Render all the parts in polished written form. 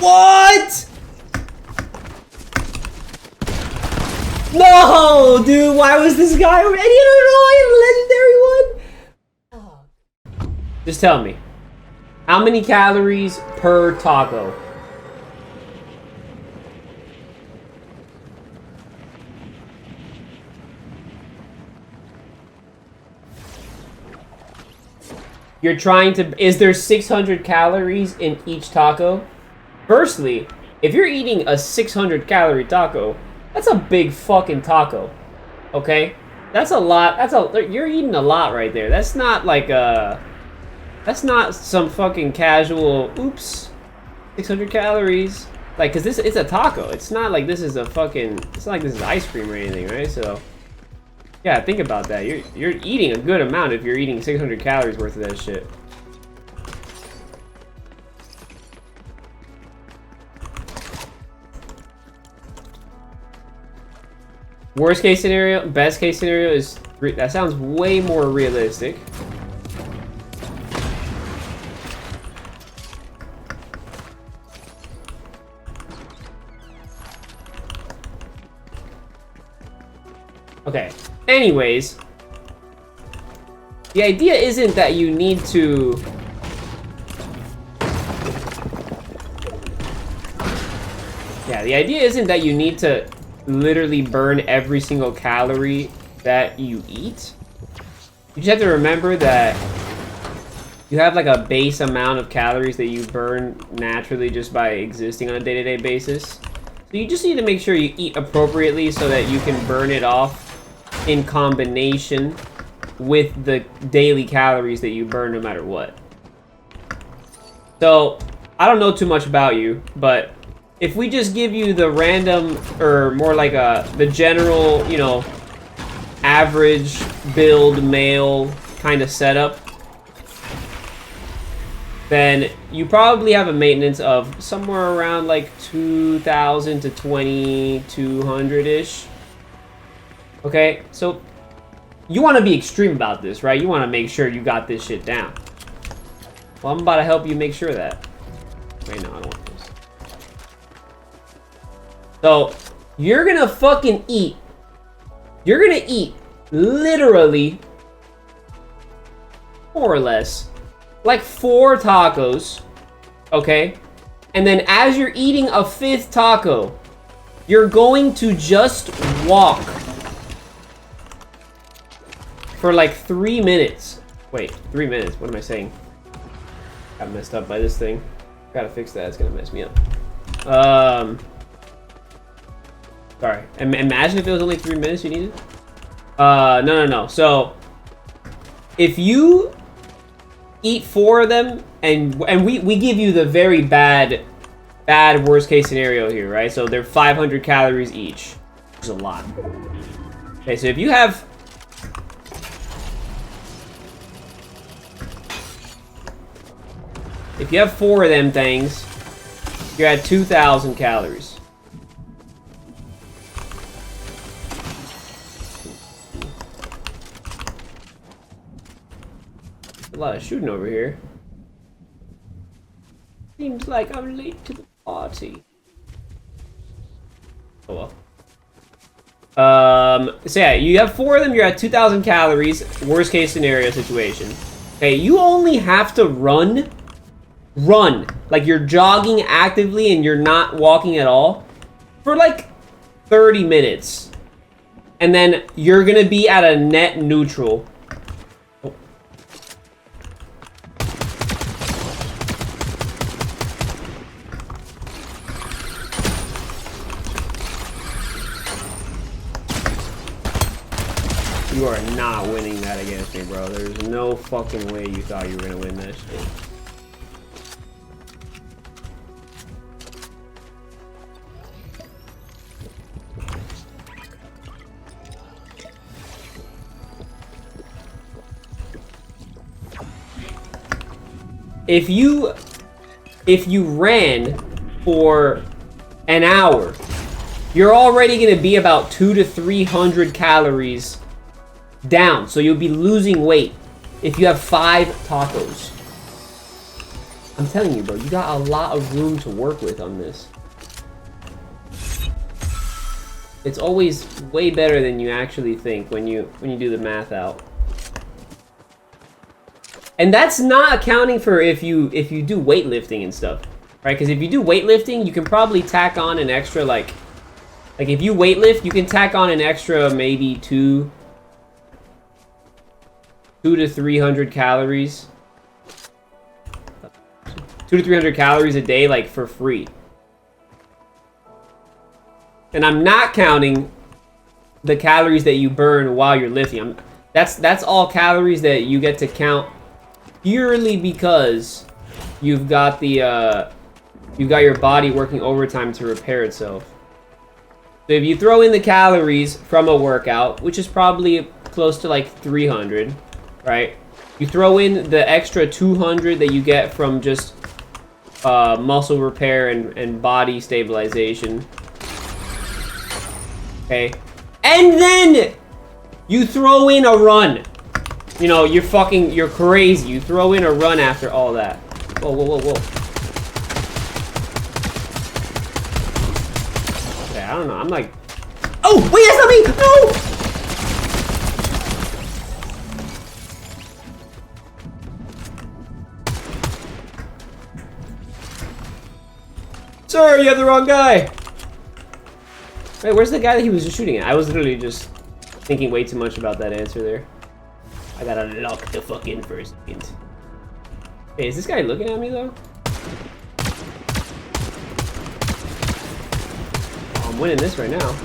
What? No, dude, why was this guy already? I don't know, legendary one? Just tell me. How many calories per taco? You're trying to... Is there 600 calories in each taco? Firstly, if you're eating a 600 calorie taco, that's a big fucking taco. Okay? That's a lot. You're eating a lot right there. That's not like a... That's not some fucking casual... Oops. 600 calories. Like, cause it's a taco. It's not like this is a fucking... It's not like this is ice cream or anything, right? So... Yeah, think about that. You're eating a good amount if you're eating 600 calories worth of that shit. Worst case scenario, best case scenario is 3. That sounds way more realistic. Okay. Anyways, the idea isn't that you need to... Yeah, the idea isn't that you need to literally burn every single calorie that you eat. You just have to remember that you have like a base amount of calories that you burn naturally just by existing on a day-to-day basis. So you just need to make sure you eat appropriately so that you can burn it off in combination with the daily calories that you burn no matter what. So, I don't know too much about you, but if we just give you the random, or more like the general, you know, average build male kind of setup, then you probably have a maintenance of somewhere around like 2,000 to 2,200-ish. Okay, so you want to be extreme about this, right? You want to make sure you got this shit down. Well, I'm about to help you make sure of that. Wait, no, I don't want this. So, you're gonna fucking eat. You're gonna eat literally, more or less, like 4 tacos, okay? And then as you're eating a 5th taco, you're going to just walk for like 3 minutes. Wait, 3 minutes? What am I saying? Got messed up by this thing. Gotta fix that. It's gonna mess me up. Sorry. Imagine if it was only 3 minutes you needed. No. So, if you eat 4 of them, and we give you the very bad worst case scenario here, right? So they're 500 calories each, which is a lot. Okay, so if you have... If you have 4 of them things, you're at 2,000 calories. A lot of shooting over here. Seems like I'm late to the party. Oh well. So yeah, you have 4 of them, you're at 2,000 calories, worst case scenario situation. Okay, you only have to run, like you're jogging actively and you're not walking at all, for like 30 minutes. And then you're gonna be at a net neutral. Oh. You are not winning that against me, bro. There's no fucking way you thought you were gonna win that shit. If you ran for an hour, you're already gonna be about 200 to 300 calories down. So you'll be losing weight if you have 5 tacos. I'm telling you, bro, you got a lot of room to work with on this. It's always way better than you actually think when you do the math out. And that's not accounting for if you do weightlifting and stuff, right? Because if you do weightlifting, you can probably tack on an extra like if you weightlift, you can tack on an extra maybe 200 to 300 calories. 200 to 300 calories a day, like for free. And I'm not counting the calories that you burn while you're lifting. That's all calories that you get to count purely because you've got your body working overtime to repair itself. So if you throw in the calories from a workout, which is probably close to like 300, right? You throw in the extra 200 that you get from just muscle repair and body stabilization. Okay. And then you throw in a run. You know, you're crazy. You throw in a run after all that. Whoa, whoa, whoa, whoa. Okay, I don't know. I'm like... Oh, wait, that's not me! No! Sir, you have the wrong guy! Wait, where's the guy that he was just shooting at? I was literally just thinking way too much about that answer there. I gotta lock the fuck in for a second. Hey, is this guy looking at me though? Oh, I'm winning this right now.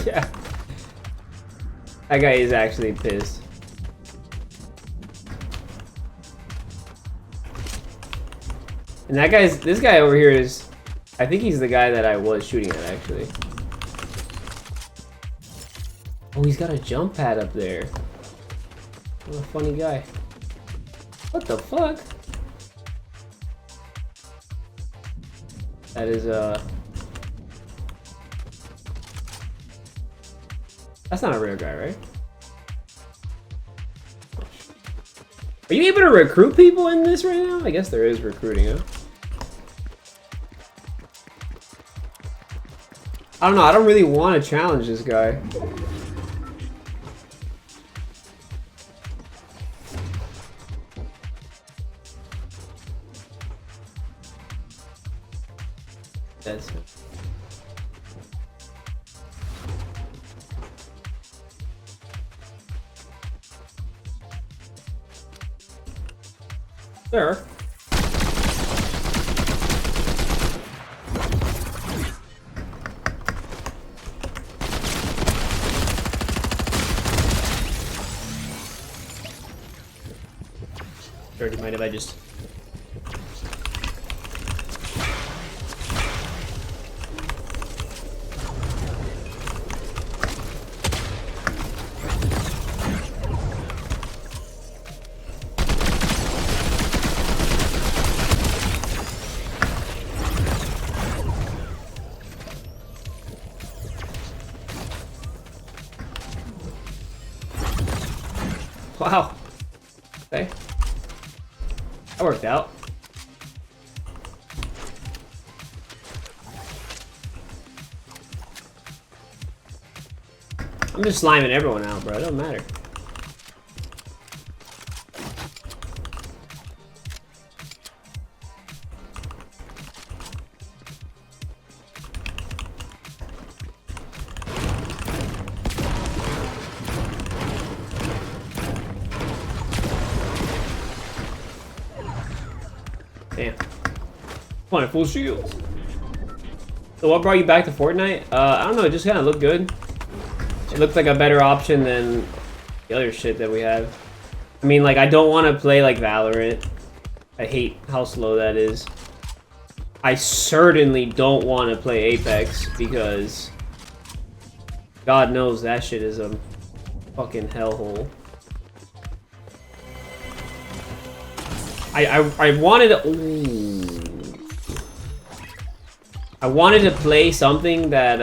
Yeah. That guy is actually pissed. And this guy over here is, I think he's the guy that I was shooting at actually. Oh, he's got a jump pad up there. What a funny guy. What the fuck? That is, that's not a rare guy, right? Are you able to recruit people in this right now? I guess there is recruiting, huh? I don't know, I don't really want to challenge this guy. That's it. There. Sure, do you mind if I just... Wow. Okay. That worked out. I'm just sliming everyone out, bro. It don't matter. Damn. Fun, full shields. So what brought you back to Fortnite? I don't know, it just kind of looked good. It looked like a better option than the other shit that we have. I mean, like, I don't want to play, like, Valorant. I hate how slow that is. I certainly don't want to play Apex because God knows that shit is a fucking hellhole. I wanted to... Ooh. I wanted to play something that,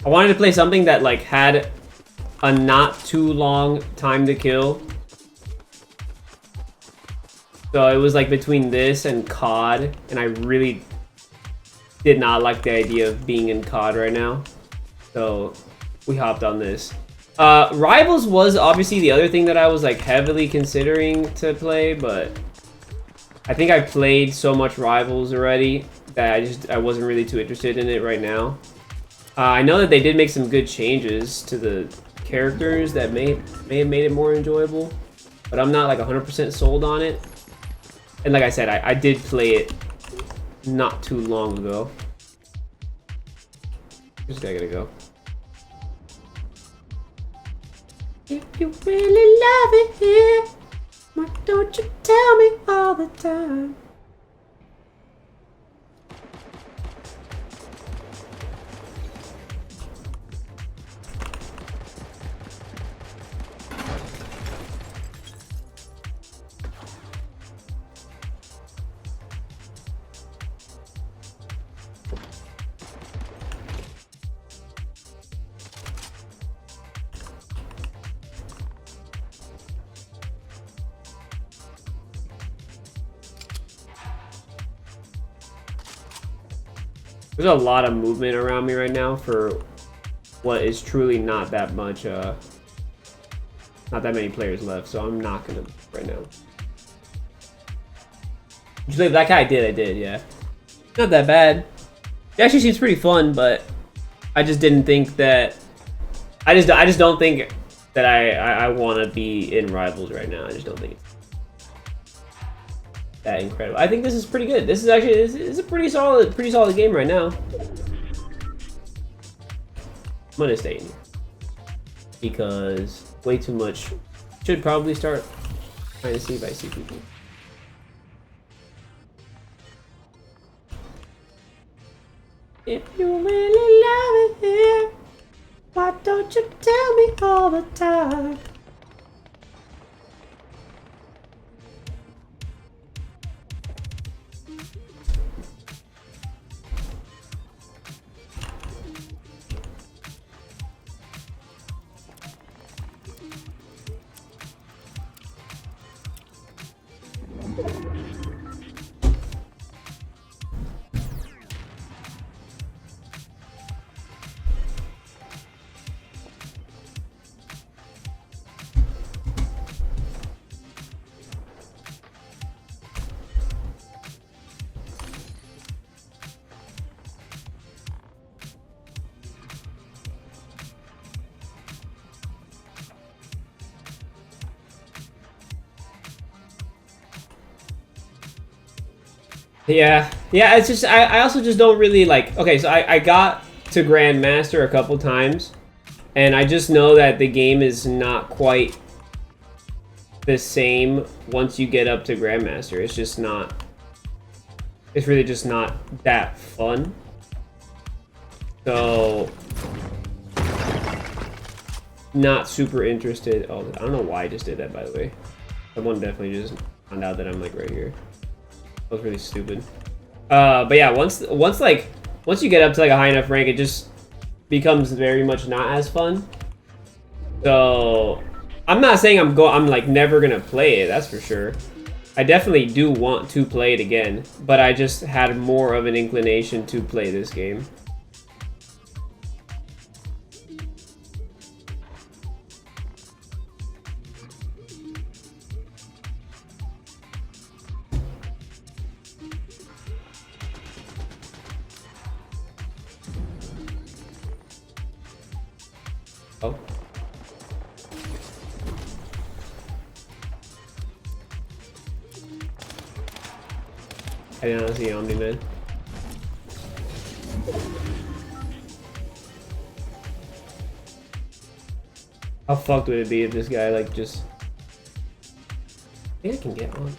I wanted to play something that, like, had a not too long time to kill. So it was, like, between this and COD, and I really did not like the idea of being in COD right now. So we hopped on this. Rivals was obviously the other thing that I was, like, heavily considering to play, but I think I played so much Rivals already that I wasn't really too interested in it right now. I know that they did make some good changes to the characters that may have made it more enjoyable, but I'm not like 100% sold on it. And like I said, I did play it not too long ago. This guy gotta go. If you really love it here, why don't you tell me all the time? There's a lot of movement around me right now for what is truly not that much, not that many players left, so I'm not gonna right now. Usually that guy I did, yeah. Not that bad. It actually seems pretty fun, but I just didn't think that, I just don't think that I want to be in Rivals right now. I just don't think it's that incredible. I think this is pretty good. This is actually this is a pretty solid game right now. I'm gonna stay in here because way too much. Should probably start trying to see if I see people. If you really love it here, why don't you tell me all the time? Yeah, it's just, I also just don't really like, okay, so I got to Grandmaster a couple times, and I just know that the game is not quite the same once you get up to Grandmaster. It's just not, it's really just not that fun. So, not super interested. Oh, I don't know why I just did that, by the way. Someone definitely just found out that I'm like right here. That was really stupid. But yeah, once you get up to like a high enough rank, it just becomes very much not as fun. So I'm not saying I'm like never gonna play it, that's for sure. I definitely do want to play it again, but I just had more of an inclination to play this game. Oh. I did not see Omni-Man. How fucked would it be if this guy like just think I can get on.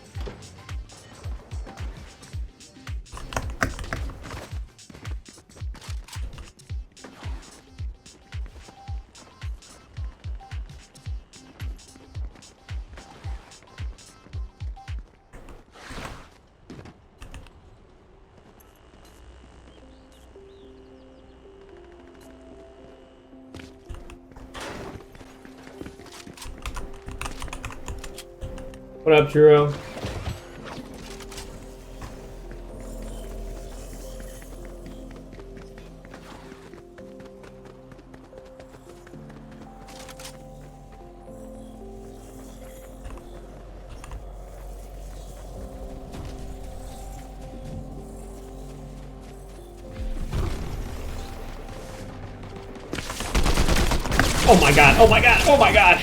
What up, Churro? Oh my god, oh my god, oh my god!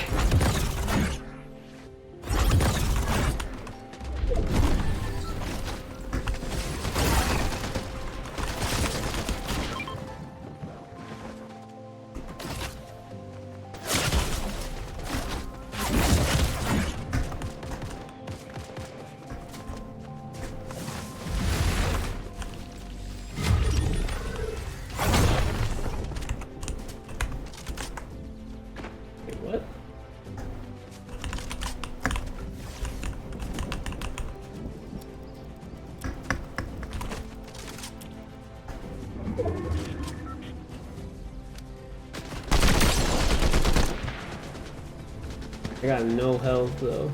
I got no health though.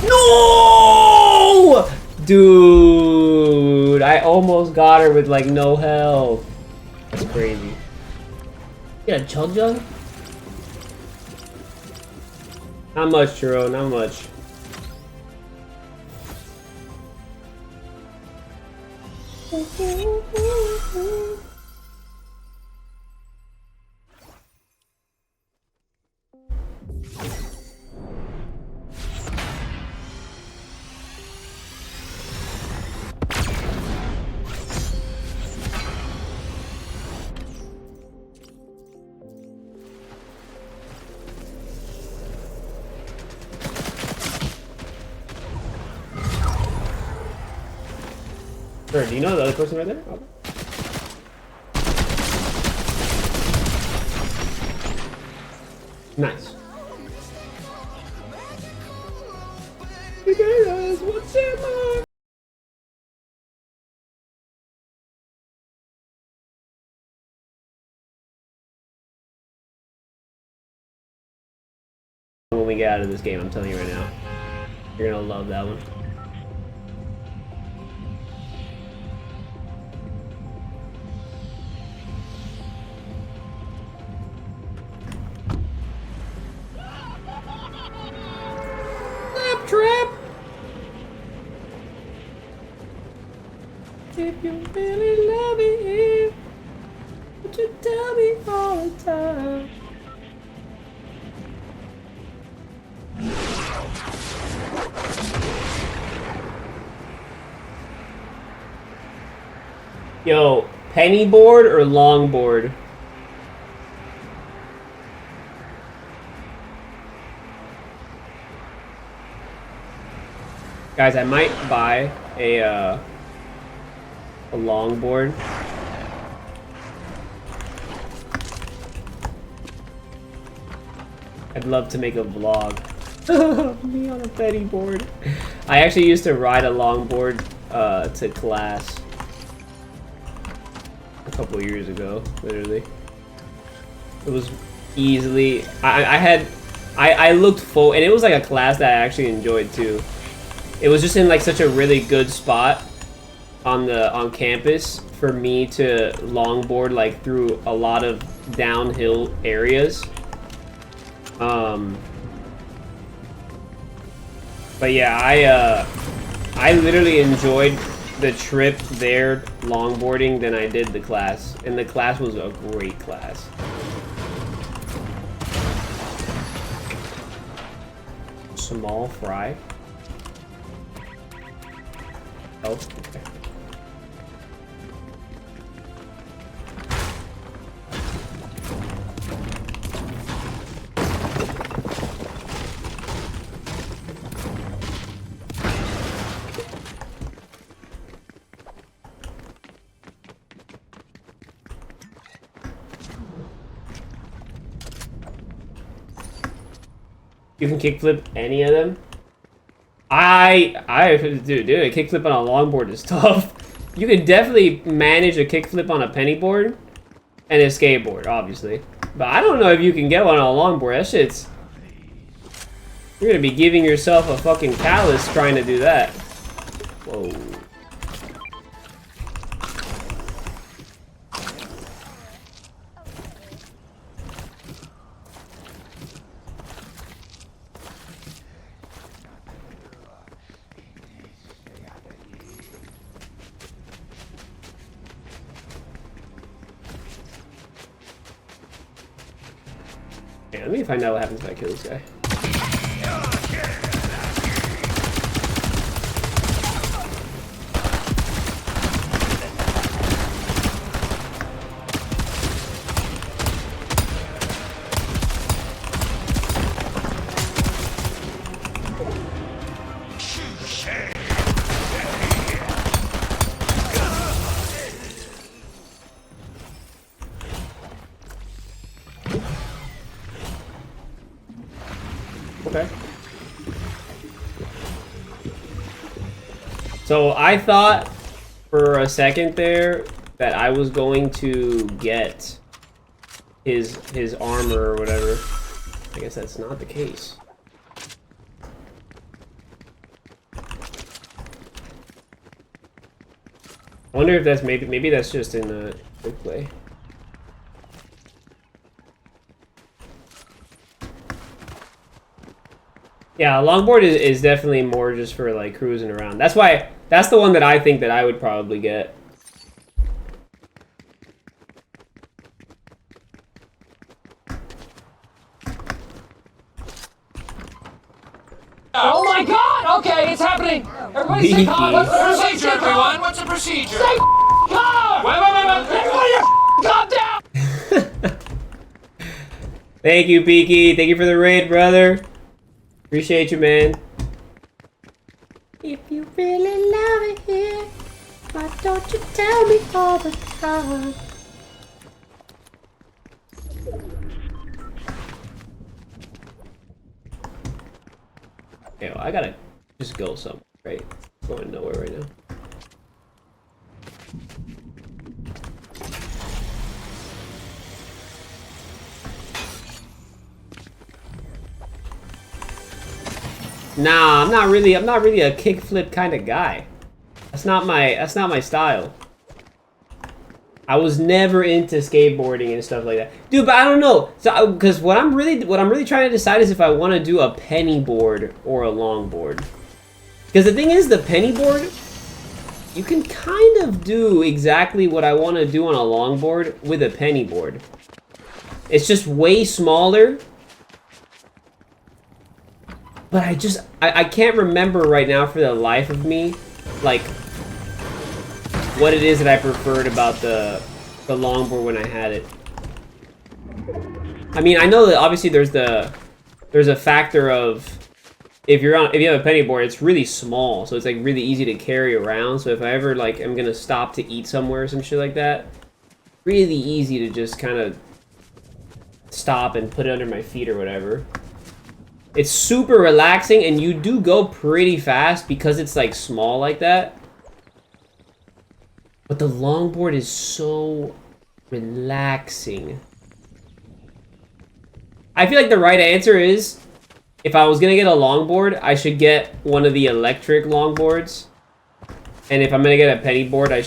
No! Dude, I almost got her with like no health. That's crazy. Yeah, chug jug? Not much, Churro, not much. Sure, do you know the other person right there? Oh. Nice. What's in my... When we get out of this game, I'm telling you right now. You're gonna love that one. Trap. If you really love me, would you tell me all the time? Yo, penny board or long board? Guys, I might buy a longboard. I'd love to make a vlog. Me on a penny board. I actually used to ride a longboard to class a couple years ago, literally. It was easily, I looked full, and it was like a class that I actually enjoyed too. It was just in like such a really good spot on campus for me to longboard like through a lot of downhill areas. But yeah, I literally enjoyed the trip there longboarding than I did the class, and the class was a great class. Small fry. Oh, okay. You can kickflip any of them? Dude, a kickflip on a longboard is tough. You can definitely manage a kickflip on a pennyboard and a skateboard, obviously. But I don't know if you can get one on a longboard. That shit's... You're gonna be giving yourself a fucking callus trying to do that. Whoa. Let me find out what happens if I kill this guy. Okay. So I thought for a second there that I was going to get his armor or whatever. I guess that's not the case. I wonder if that's maybe that's just in the quick play. Yeah, longboard is definitely more just for like cruising around. That's why that's the one that I think that I would probably get. Oh my god! Okay, it's happening! Everybody stay calm! What's the procedure, everyone? What's the procedure? Stay calm! Wait! Everybody calm down! Thank you, Peaky. Thank you for the raid, brother. Appreciate you, man. If you really love it here, why don't you tell me all the time? Okay, well, I gotta just go somewhere, right? I'm going nowhere right now. Nah, I'm not really a kickflip kind of guy. That's not my style. I was never into skateboarding and stuff like that. Dude, but I don't know. So because what I'm really trying to decide is if I want to do a penny board or a longboard. Because the thing is, the penny board, you can kind of do exactly what I want to do on a longboard with a penny board. It's just way smaller. But I can't remember right now for the life of me, like, what it is that I preferred about the longboard when I had it. I mean, I know that obviously there's a factor of if you have a penny board, it's really small, so it's like really easy to carry around. So if I ever like am gonna stop to eat somewhere or some shit like that, really easy to just kind of stop and put it under my feet or whatever. It's super relaxing, and you do go pretty fast because it's like small like that. But the longboard is so relaxing. I feel like the right answer is, if I was gonna get a longboard, I should get one of the electric longboards. And if I'm gonna get a penny board, I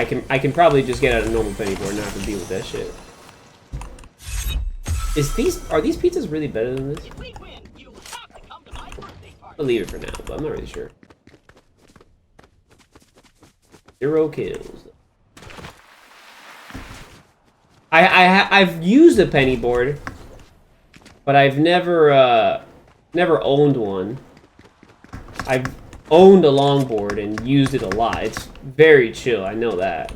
can probably just get a normal penny board and not have to deal with that shit. Are these pizzas really better than this? I'll leave it for now, but I'm not really sure. 0 kills. I've used a penny board, but I've never owned one. I've owned a longboard and used it a lot. It's very chill, I know that.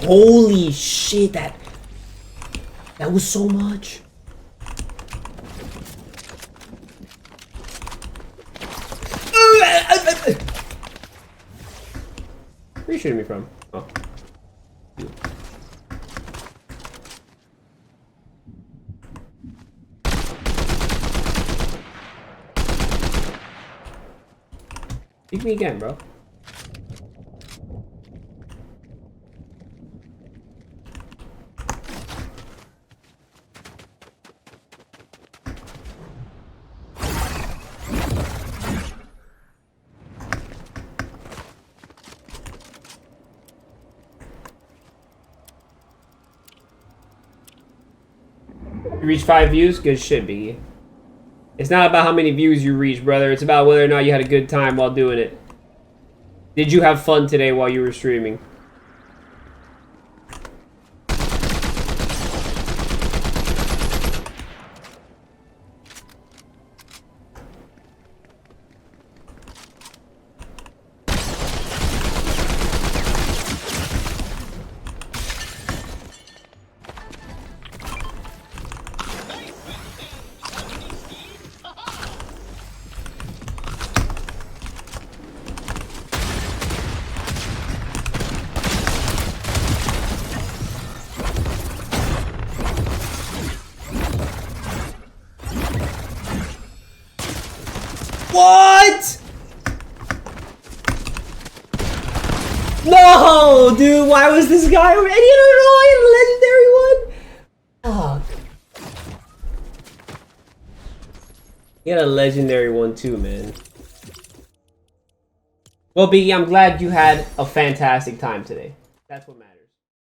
Holy shit, that was so much. Where are you shooting me from? Oh. Shoot me again, bro. You reach 5 views? Good shit, Biggie. It's not about how many views you reach, brother. It's about whether or not you had a good time while doing it. Did you have fun today while you were streaming? What? No, dude, why was this guy already? I don't know, I had a legendary one. Oh. He had a legendary one too, man. Well, Biggie, I'm glad you had a fantastic time today. That's what matters.